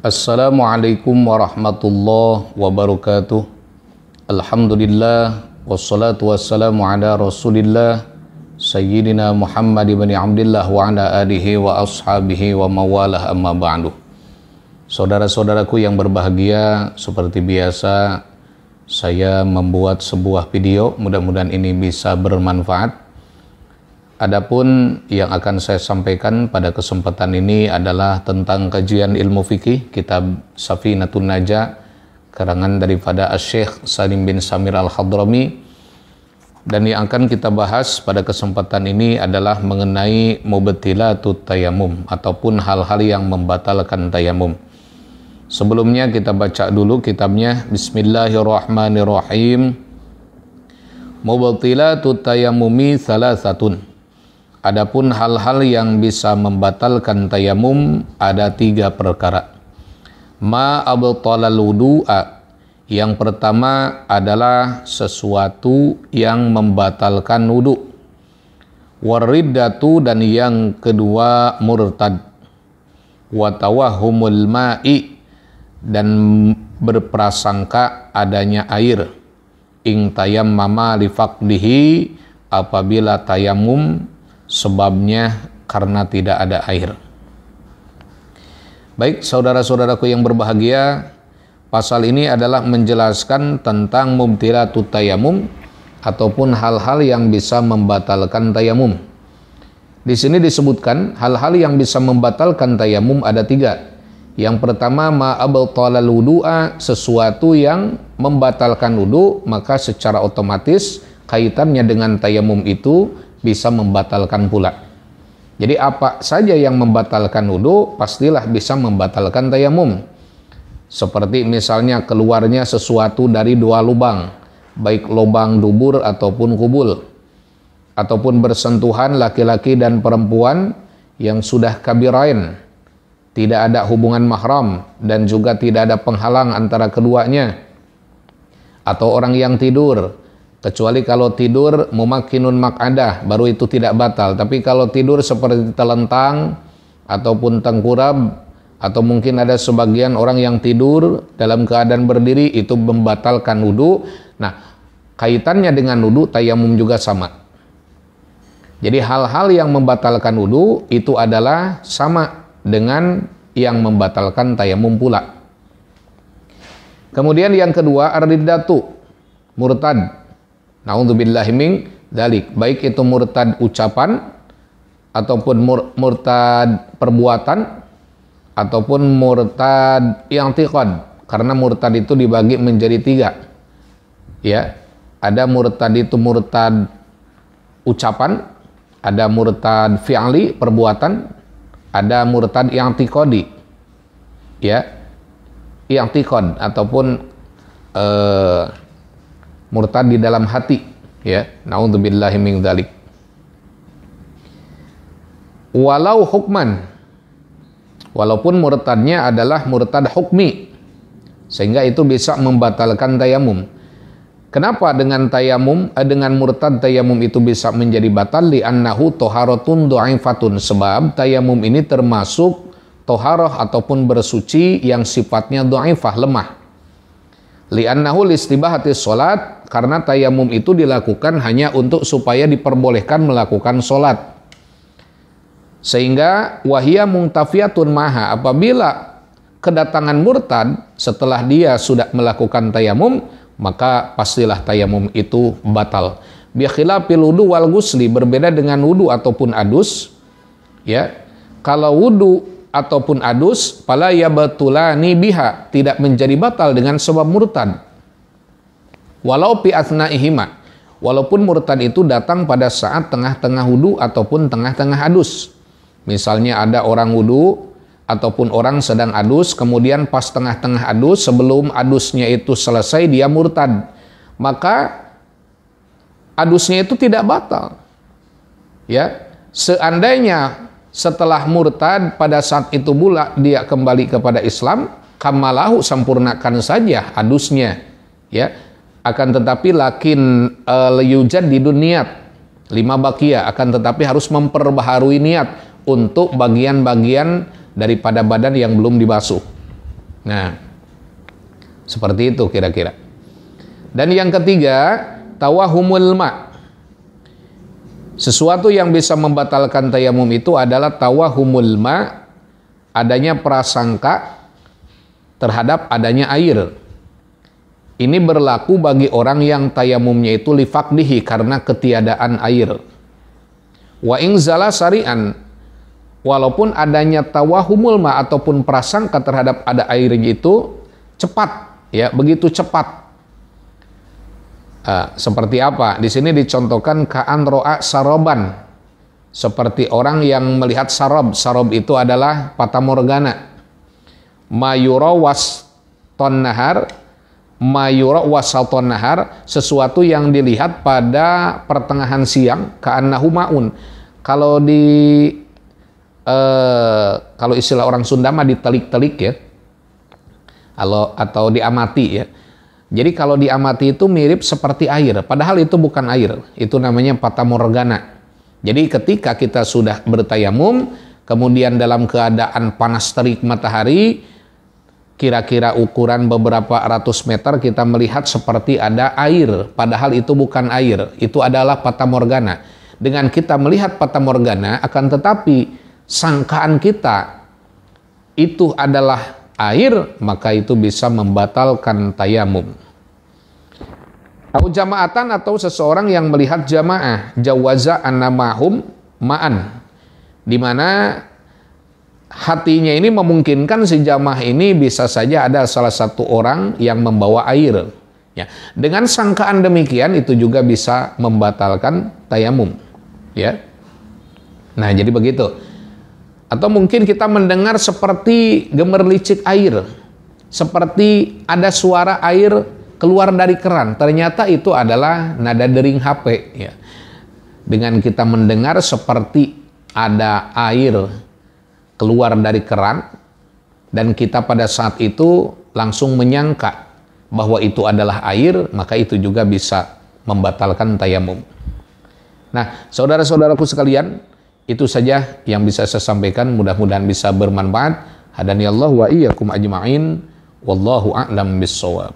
Assalamualaikum warahmatullahi wabarakatuh. Alhamdulillah wassalatu wassalamu ala Rasulillah Sayyidina Muhammad ibn Abdillah wa ala alihi wa ashabihi wa mawalah, amma ba'du. Saudara-saudaraku yang berbahagia, seperti biasa saya membuat sebuah video, mudah-mudahan ini bisa bermanfaat. Adapun yang akan saya sampaikan pada kesempatan ini adalah tentang kajian ilmu fikih kitab Safinatun Najah karangan daripada Asy-Syaikh Salim bin Samir Al-Hadrami, dan yang akan kita bahas pada kesempatan ini adalah mengenai mubtilatut tayammum ataupun hal-hal yang membatalkan tayamum. Sebelumnya kita baca dulu kitabnya. Bismillahirrahmanirrahim. Mubtilatut tayammumi salasatun. Adapun hal-hal yang bisa membatalkan tayamum ada 3 perkara. Ma abtalal wudu'a. Yang pertama adalah sesuatu yang membatalkan wudu. Wariddatu, dan yang kedua murtad. Wa tawahhumul ma'i, dan berprasangka adanya air. Ing tayammama li faqdihi, apabila tayamum sebabnya karena tidak ada air. Baik, saudara-saudaraku yang berbahagia, pasal ini adalah menjelaskan tentang mubtilatut tayamum ataupun hal-hal yang bisa membatalkan tayamum. Di sini disebutkan hal-hal yang bisa membatalkan tayamum ada 3. Yang pertama, ma abtalal wudu'a, sesuatu yang membatalkan wudu, maka secara otomatis kaitannya dengan tayamum itu bisa membatalkan pula. Jadi apa saja yang membatalkan wudu pastilah bisa membatalkan tayamum. Seperti misalnya keluarnya sesuatu dari 2 lubang, baik lubang dubur ataupun kubul, ataupun bersentuhan laki-laki dan perempuan yang sudah kabirain, tidak ada hubungan mahram dan juga tidak ada penghalang antara keduanya, atau orang yang tidur. Kecuali kalau tidur mumakkinun maq'adah, baru itu tidak batal. Tapi kalau tidur seperti telentang ataupun tengkurap, atau mungkin ada sebagian orang yang tidur dalam keadaan berdiri, itu membatalkan wudu. Nah, kaitannya dengan wudu tayamum juga sama. Jadi hal-hal yang membatalkan wudu itu adalah sama dengan yang membatalkan tayamum pula. Kemudian yang kedua, ar-riddatu, murtad. Na'udzubillahi min dzalik, baik itu murtad ucapan ataupun murtad perbuatan ataupun murtad i'tiqad, karena murtad itu dibagi menjadi 3. Ya, ada murtad itu murtad ucapan, ada murtad fi'li perbuatan, ada murtad i'tiqadi. Ya, i'tiqad ataupun murtad di dalam hati, ya. Na'udzubillahi min dzalik. Walau hukman, walaupun murtadnya adalah murtad hukmi, sehingga itu bisa membatalkan tayamum. Kenapa dengan tayamum, dengan murtad tayamum itu bisa menjadi batal? Li'annahu toharatun dha'ifatun, sebab tayamum ini termasuk toharah ataupun bersuci yang sifatnya dha'ifah, lemah. Li'annahu listibahatis sholat, karena tayamum itu dilakukan hanya untuk supaya diperbolehkan melakukan sholat. Sehingga wahia muntafiyatun maha, apabila kedatangan murtad setelah dia sudah melakukan tayamum, maka pastilah tayamum itu batal. Bikhilafil wudu wal ghusli, berbeda dengan wudu ataupun adus. Ya, kalau wudu ataupun adus, fala yabtulani biha, tidak menjadi batal dengan sebab murtad. Walau fi atsnaihima, walaupun murtad itu datang pada saat tengah-tengah wudu ataupun tengah-tengah adus. Misalnya ada orang wudu ataupun orang sedang adus, kemudian pas tengah-tengah adus, sebelum adusnya itu selesai dia murtad, maka adusnya itu tidak batal. Ya, seandainya setelah murtad pada saat itu pula dia kembali kepada Islam, kamalahu, sempurnakan saja adusnya, ya. Akan tetapi lakin yujad di dunia 5 bakia, akan tetapi harus memperbaharui niat untuk bagian-bagian daripada badan yang belum dibasuh. Nah, seperti itu kira-kira. Dan yang ketiga, tawahumul ma. Sesuatu yang bisa membatalkan tayamum itu adalah tawahumul ma, adanya prasangka terhadap adanya air. Ini berlaku bagi orang yang tayamumnya itu lifaqdihi, karena ketiadaan air. Wa ing zala sari'an, walaupun adanya tawahumul ma ataupun prasangka terhadap ada airnya itu cepat, ya, begitu cepat. Seperti apa? Di sini dicontohkan ka'an ro'a saroban, seperti orang yang melihat sarob. Sarob itu adalah fatamorgana. Mayura waston nahar, mayura wasalton nahar, sesuatu yang dilihat pada pertengahan siang, ka'annahu ma'un. Kalau kalau istilah orang Sunda mah ditelik-telik, ya, atau diamati, ya. Jadi kalau diamati itu mirip seperti air, padahal itu bukan air, itu namanya fatamorgana. Jadi ketika kita sudah bertayamum, kemudian dalam keadaan panas terik matahari, kira-kira ukuran beberapa ratus meter, kita melihat seperti ada air, padahal itu bukan air, itu adalah fatamorgana. Dengan kita melihat fatamorgana, akan tetapi sangkaan kita itu adalah air, maka itu bisa membatalkan tayamum. Au jama'atan, atau seseorang yang melihat jamaah, jawaza annamahum ma'an, di mana hatinya ini memungkinkan si jamaah ini bisa saja ada salah satu orang yang membawa air, ya. Dengan sangkaan demikian itu juga bisa membatalkan tayamum, ya. Nah, jadi begitu. Atau mungkin kita mendengar seperti gemerlicik air, seperti ada suara air keluar dari keran, ternyata itu adalah nada dering HP, ya. Dengan kita mendengar seperti ada air keluar dari keran, dan kita pada saat itu langsung menyangka bahwa itu adalah air, maka itu juga bisa membatalkan tayamum. Nah, saudara-saudaraku sekalian, itu saja yang bisa saya sampaikan, mudah-mudahan bisa bermanfaat. Hadaniyallahu wa iyyakum ajma'in, wallahu a'lam bissawab.